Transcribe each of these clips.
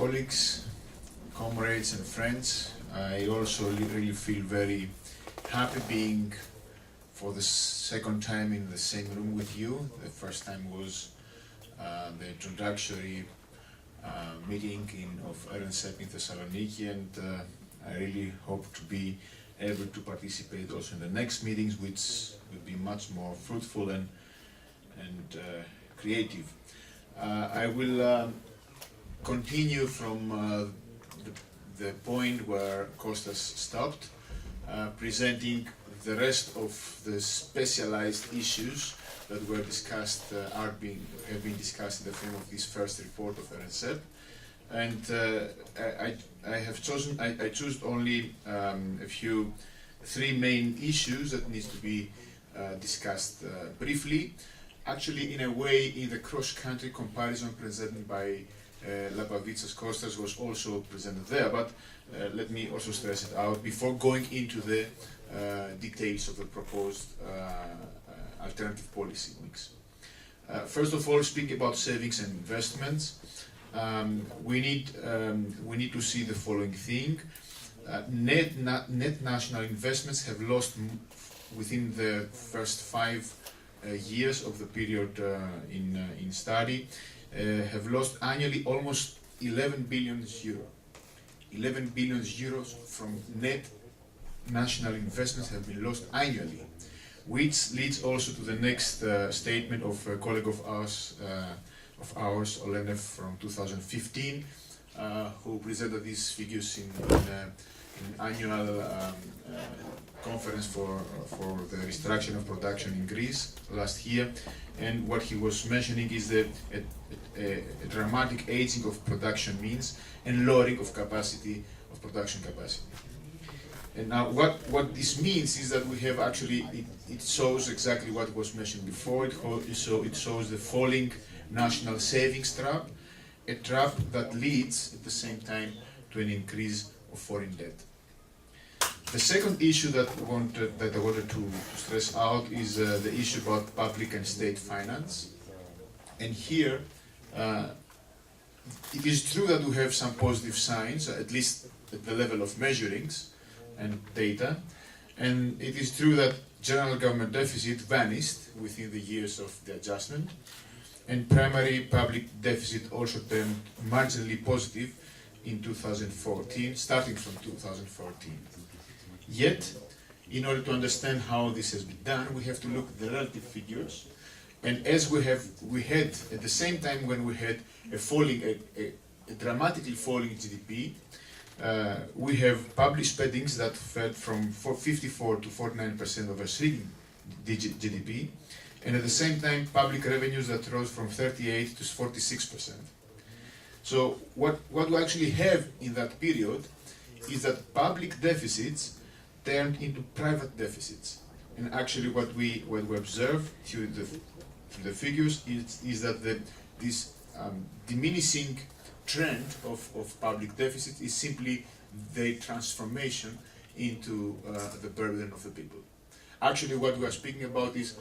colleagues, comrades and friends, I also really feel very happy being for the second time in the same room with you. The first time was the introductory meeting of EReNSEP in Thessaloniki, and I really hope to be able to participate also in the next meetings, which will be much more fruitful and creative. I will continue from the point where Kostas stopped, presenting the rest of the specialized issues that were discussed, have been discussed in the frame of this first report of EReNSEP. And I chose only three main issues that needs to be discussed briefly. Actually, in a way, in the cross-country comparison presented by Lapavitsas Kostas was also presented there, but let me also stress it out before going into the details of the proposed alternative policy mix. First of all, speaking about savings and investments, we need to see the following thing. Net national investments have lost within the first 5 years of the period in study, have lost annually almost 11 billion euro. 11 billion euros from net national investments have been lost annually, which leads also to the next statement of a colleague of ours, Olenev, from 2015, who presented these figures in annual conference for the restructuring of production in Greece last year. And what he was mentioning is a dramatic aging of production means and lowering of production capacity. And now what this means is that we have actually, it shows exactly what was mentioned before. It shows the falling national savings trap, a trap that leads at the same time to an increase of foreign debt. The second issue that I wanted to stress out is the issue about public and state finance. And here, it is true that we have some positive signs, at least at the level of measurings and data. And it is true that general government deficit vanished within the years of the adjustment. And primary public deficit also turned marginally positive in 2014, starting from 2014. Yet, in order to understand how this has been done, we have to look at the relative figures. And as we had at the same time when we had a dramatically falling GDP, we have public spendings that fell from 54 to 49% of a shrinking GDP, and at the same time public revenues that rose from 38 to 46%. So what we actually have in that period is that public deficits turned into private deficits. And actually what we observe through the figures is that this diminishing trend of public deficit is simply the transformation into the burden of the people. Actually what we are speaking about is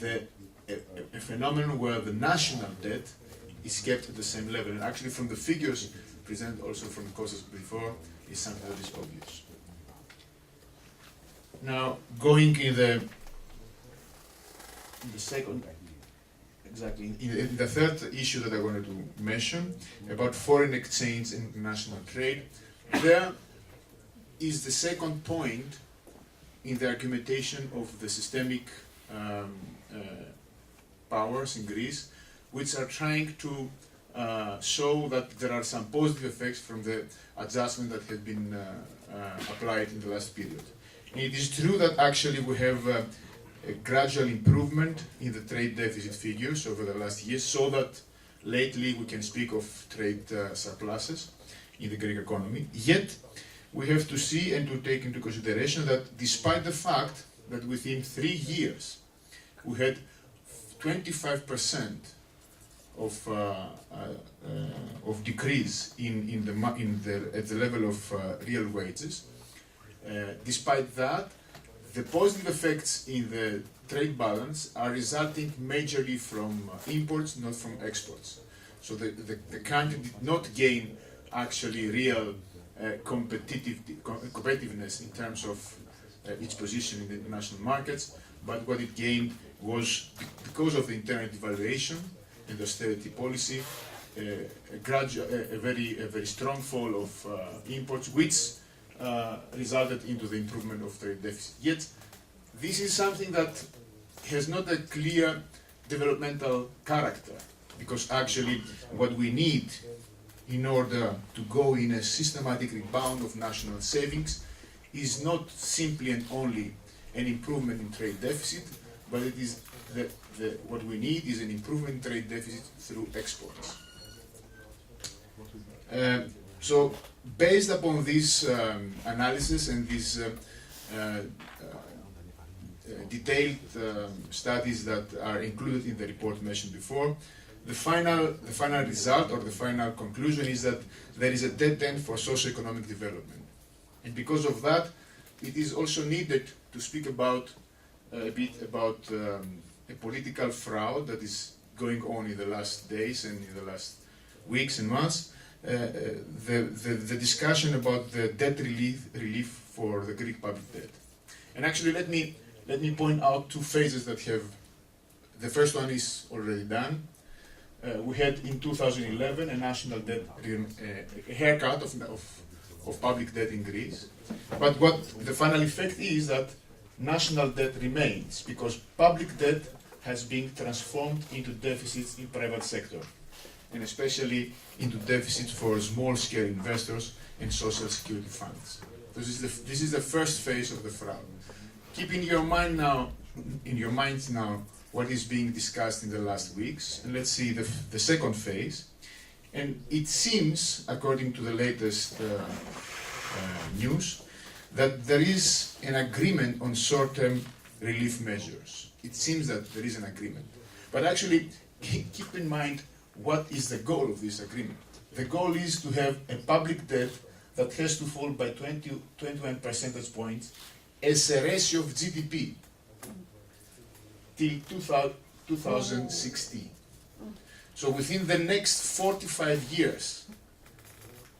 a phenomenon where the national debt is kept at the same level. And actually from the figures presented also from Kostas before is something that is obvious. Now, going in the second, exactly, in the third issue that I wanted to mention, about foreign exchange and international trade, there is the second point in the argumentation of the systemic powers in Greece, which are trying to show that there are some positive effects from the adjustment that has been applied in the last period. And it is true that actually we have a gradual improvement in the trade deficit figures over the last years, so that lately we can speak of trade surpluses in the Greek economy. Yet we have to see and to take into consideration that despite the fact that within 3 years we had 25% of decrease at the level of real wages. Despite that, the positive effects in the trade balance are resulting majorly from imports, not from exports. So the country did not gain actually real competitiveness in terms of its position in the international markets, but what it gained was, because of the internal devaluation and austerity policy, a very strong fall of imports, which resulted into the improvement of trade deficit. Yet, this is something that has not a clear developmental character, because actually what we need in order to go in a systematic rebound of national savings is not simply and only an improvement in trade deficit, but it is what we need is an improvement in trade deficit through exports. So, based upon this analysis and these detailed studies that are included in the report mentioned before, the final result or the final conclusion is that there is a dead end for socio-economic development. And because of that, it is also needed to speak about a bit about a political fraud that is going on in the last days and in the last weeks and months. The discussion about the debt relief for the Greek public debt. And actually, let me point out two phases that have. The first one is already done. We had in 2011 a national debt a haircut of public debt in Greece. But what the final effect is that national debt remains, because public debt has been transformed into deficits in private sector, and especially into deficits for small-scale investors and social security funds. This is the first phase of the fraud. Keep in your minds now what is being discussed in the last weeks, and let's see the second phase. And it seems, according to the latest news, that there is an agreement on short-term relief measures. It seems that there is an agreement. But actually, keep in mind what is the goal of this agreement. The goal is to have a public debt that has to fall by 21 percentage points as a ratio of GDP till 2016. So within the next 45 years,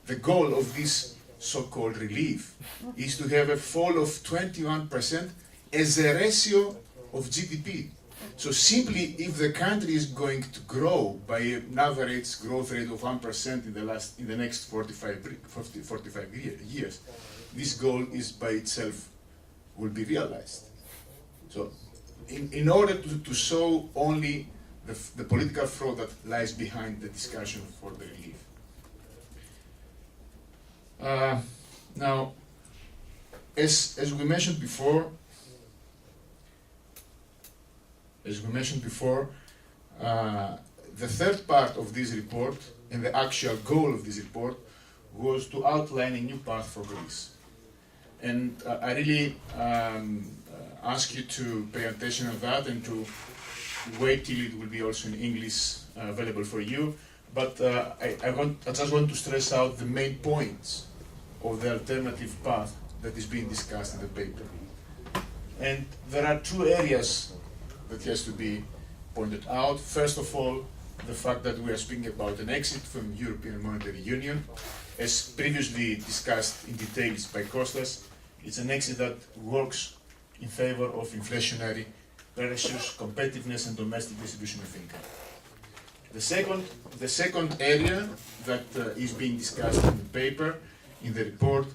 the goal of this so-called relief is to have a fall of 21% as a ratio of GDP. So simply, if the country is going to grow by an average growth rate of 1% in the next 45 years, this goal is by itself will be realized. So, in order to show only the political fraud that lies behind the discussion for the relief. Now, as we mentioned before, the third part of this report and the actual goal of this report was to outline a new path for Greece. And I really ask you to pay attention to that and to wait till it will be also in English available for you. But I just want to stress out the main points of the alternative path that is being discussed in the paper. And there are two areas that has to be pointed out. First of all, the fact that we are speaking about an exit from European Monetary Union. As previously discussed in details by Kostas, it's an exit that works in favor of inflationary pressures, competitiveness, and domestic distribution of income. The second area that is being discussed in the paper, in the report,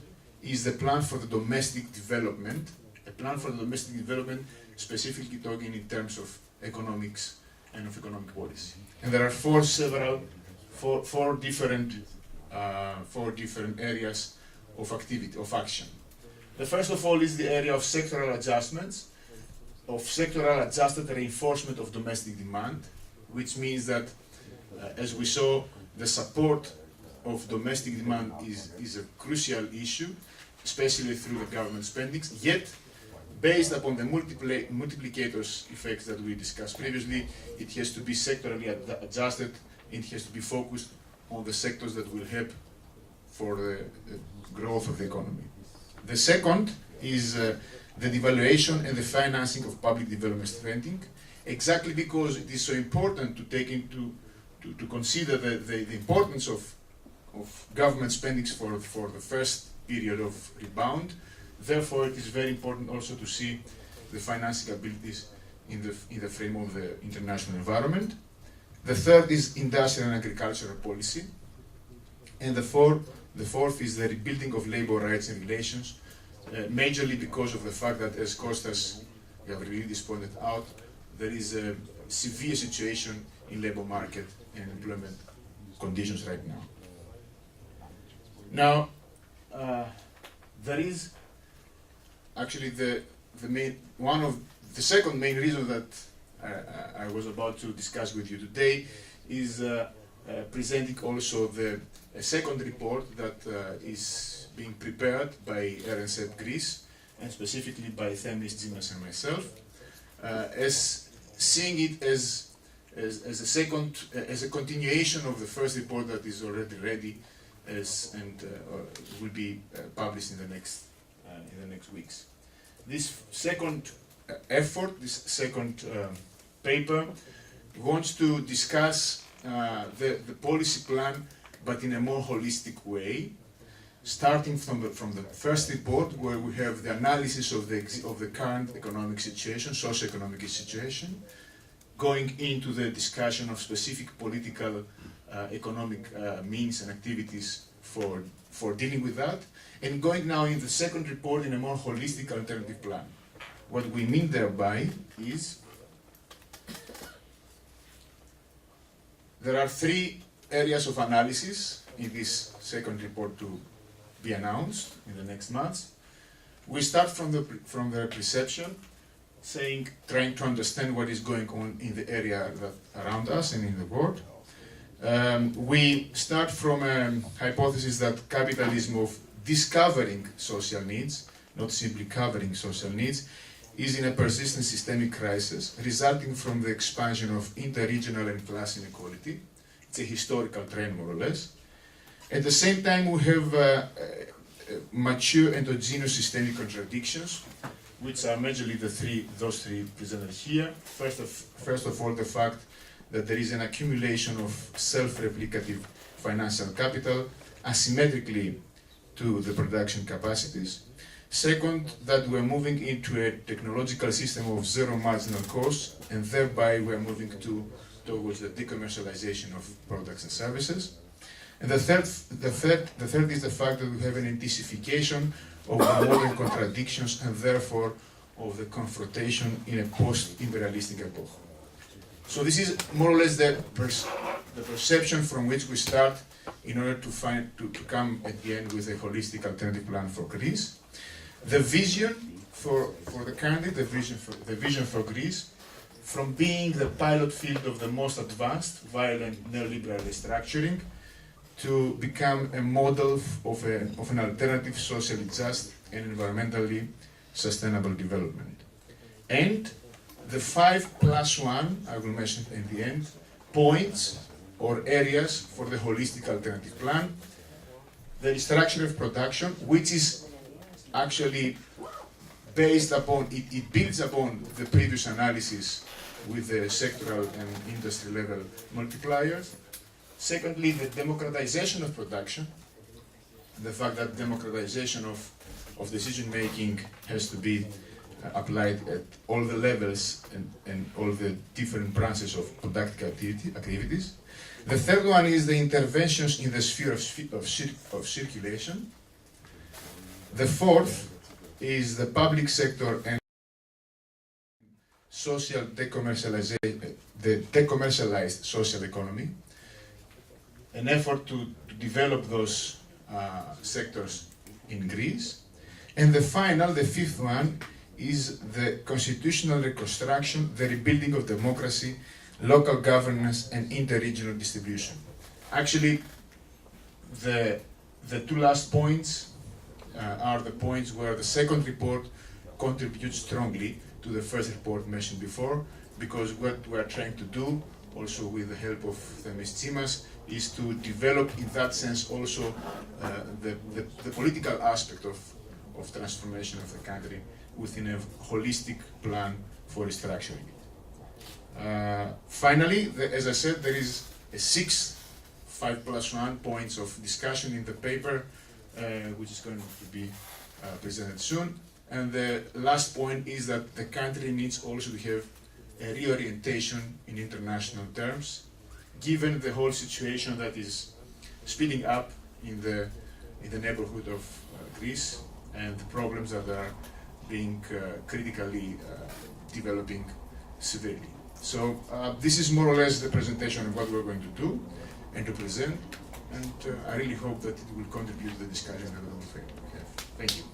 is the plan for the domestic development. A plan for the domestic development, specifically talking in terms of economics and of economic policy. And there are four different areas of activity, of action. The first of all is the area of sectoral adjustments, of sectoral adjusted reinforcement of domestic demand, which means that, as we saw, the support of domestic demand is a crucial issue, especially through the government spending. Yet, based upon the multiplicators effects that we discussed previously, it has to be sectorally adjusted. It has to be focused on the sectors that will help for the growth of the economy. The second is the devaluation and the financing of public development spending, exactly because it is so important to take into to consider the importance of of government spendings for the first period of rebound. Therefore, it is very important also to see the financing abilities in the frame of the international environment. The third is industrial and agricultural policy. And the fourth is the rebuilding of labor rights and relations, majorly because of the fact that, as Kostas Gavrilidis pointed out, there is a severe situation in labor market and employment conditions right now. Now, there is actually the second main reason that I was about to discuss with you today is presenting also a second report that is being prepared by EReNSEP Greece, and specifically by Themis Tsimas and myself, as seeing it as a continuation of the first report that is already ready and will be published in the next weeks. This second effort, this second paper, wants to discuss the policy plan, but in a more holistic way, starting from the first report, where we have the analysis of the current economic situation, socio-economic situation, going into the discussion of specific political, economic means and activities for dealing with that, and going now in the second report in a more holistic alternative plan. What we mean thereby is there are three areas of analysis in this second report to be announced in the next months. We start from the perception, trying to understand what is going on in the area around us and in the world. We start from a hypothesis that capitalism of discovering social needs, not simply covering social needs, is in a persistent systemic crisis resulting from the expansion of interregional and class inequality. It's a historical trend, more or less. At the same time, we have mature endogenous systemic contradictions, which are majorly those three presented here. First of all, the fact that there is an accumulation of self-replicative financial capital asymmetrically to the production capacities. Second, that we're moving into a technological system of zero marginal cost, and thereby we're moving towards the decommercialization of products and services. And the third is the fact that we have an intensification of the modern contradictions and therefore of the confrontation in a post-imperialistic epoch. So this is more or less the perception from which we start in order to come at the end with a holistic alternative plan for Greece. The vision for the country, the vision for Greece, from being the pilot field of the most advanced, violent neoliberal restructuring, to become a model of an alternative, socially just and environmentally sustainable development. And the 5+1, I will mention at the end, points or areas for the holistic alternative plan. The restructuring of production, which is actually based upon, it builds upon the previous analysis with the sectoral and industry level multipliers. Secondly, the democratization of production, the fact that democratization of decision making has to be applied at all the levels and all the different branches of productive activities. The third one is the interventions in the sphere of circulation. The fourth is the public sector and social decommercialization, the decommercialized social economy, an effort to develop those sectors in Greece. And the fifth one, is the constitutional reconstruction, the rebuilding of democracy, local governance, and interregional distribution. Actually, the two last points are the points where the second report contributes strongly to the first report mentioned before, because what we are trying to do, also with the help of Themis Tsimas, is to develop in that sense also the political aspect of transformation of the country within a holistic plan for restructuring it. Finally, as I said, there is a sixth 5+1 points of discussion in the paper, which is going to be presented soon. And the last point is that the country needs also to have a reorientation in international terms, given the whole situation that is speeding up in the neighborhood of Greece and the problems that are being critically developing severely. So this is more or less the presentation of what we're going to do and to present, and I really hope that it will contribute to the discussion that we will have. Thank you.